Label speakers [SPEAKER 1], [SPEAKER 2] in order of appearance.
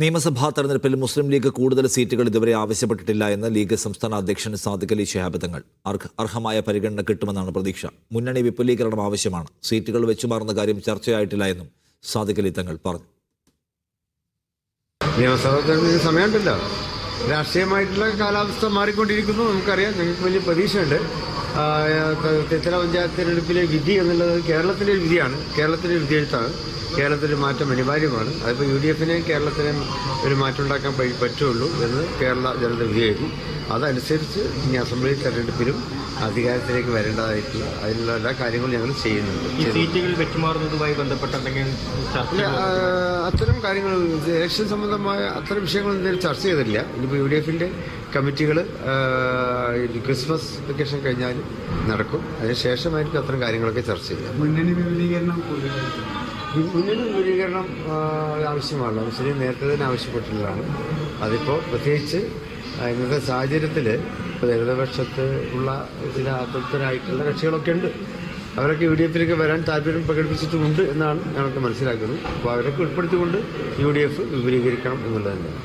[SPEAKER 1] നിയമസഭാ തെരഞ്ഞെടുപ്പിൽ മുസ്ലിം ലീഗ് കൂടുതൽ സീറ്റുകൾ ഇതുവരെ ആവശ്യപ്പെട്ടിട്ടില്ല എന്ന് ലീഗ് സംസ്ഥാന അധ്യക്ഷൻ സാദിഖ് അലി ശിഹാബ് തങ്ങൾ. അർഹമായ പരിഗണന കിട്ടുമെന്നാണ് പ്രതീക്ഷ. മുന്നണി വിപുലീകരണം ആവശ്യമാണ്. സീറ്റുകൾ വെച്ചുമാറുന്ന കാര്യം ചർച്ചയായിട്ടില്ല എന്നും സാദിഖ് അലി തങ്ങൾ പറഞ്ഞു.
[SPEAKER 2] നിയമസഭാ തെരഞ്ഞെടുപ്പിന് സമയമുണ്ടല്ലോ. രാഷ്ട്രീയമായിട്ടുള്ള കാലാവസ്ഥ മാറിക്കൊണ്ടിരിക്കുന്നു. നമുക്കറിയാം, ഞങ്ങൾക്ക് വലിയ പ്രതീക്ഷയുണ്ട്. തെത്തല പഞ്ചായത്ത് തെരഞ്ഞെടുപ്പിലെ വിധി എന്നുള്ളത് കേരളത്തിലെ ഒരു വിധിയാണ്, കേരളത്തിലെ വിധിയെഴുത്താണ്. കേരളത്തിൽ മാറ്റം അനിവാര്യമാണ്. അതിപ്പോൾ UDFന് കേരളത്തിന് ഒരു മാറ്റം ഉണ്ടാക്കാൻ പറ്റുള്ളൂ എന്ന് കേരള ജനത വിധിയെഴുതി. അതനുസരിച്ച് ഇനി അസംബ്ലി തെരഞ്ഞെടുപ്പിലും അധികാരത്തിലേക്ക് വരേണ്ടതായിട്ടുള്ള അതിനുള്ള എല്ലാ കാര്യങ്ങളും ഞങ്ങൾ ചെയ്യുന്നുണ്ട്.
[SPEAKER 3] ഈ സീറ്റുകൾ വെച്ചുമാറുന്നതുമായി ബന്ധപ്പെട്ട
[SPEAKER 2] അത്തരം കാര്യങ്ങൾ, ഇലക്ഷൻ സംബന്ധമായ അത്തരം വിഷയങ്ങൾ എന്തെങ്കിലും ചർച്ച ചെയ്തിട്ടില്ല. ഇനിയിപ്പോൾ UDFന്റെ കമ്മിറ്റികൾ ക്രിസ്മസ് വെക്കേഷൻ കഴിഞ്ഞാൽ നടക്കും. അതിനുശേഷമായിരിക്കും അത്തരം കാര്യങ്ങളൊക്കെ ചർച്ച ചെയ്യുക.
[SPEAKER 4] മുന്നണി വിപുലീകരണം
[SPEAKER 2] ആവശ്യമാണ്. മുസ്ലിം നേരത്തെ തന്നെ ആവശ്യപ്പെട്ടിട്ടുള്ളതാണ്. അതിപ്പോൾ പ്രത്യേകിച്ച് ഇന്നത്തെ സാഹചര്യത്തിൽ ഇപ്പോൾ ഇടതുപക്ഷത്ത് ഉള്ള ചില അതൃപ്തരായിട്ടുള്ള കക്ഷികളൊക്കെ ഉണ്ട്. അവരൊക്കെ UDFിലേക്ക് വരാൻ താല്പര്യം പ്രകടിപ്പിച്ചിട്ടുമുണ്ട് എന്നാണ് ഞങ്ങൾക്ക് മനസ്സിലാക്കുന്നത്. അപ്പോൾ അവരൊക്കെ ഉൾപ്പെടുത്തിക്കൊണ്ട് UDF വിപുലീകരിക്കണം എന്നുള്ളത് തന്നെയാണ്.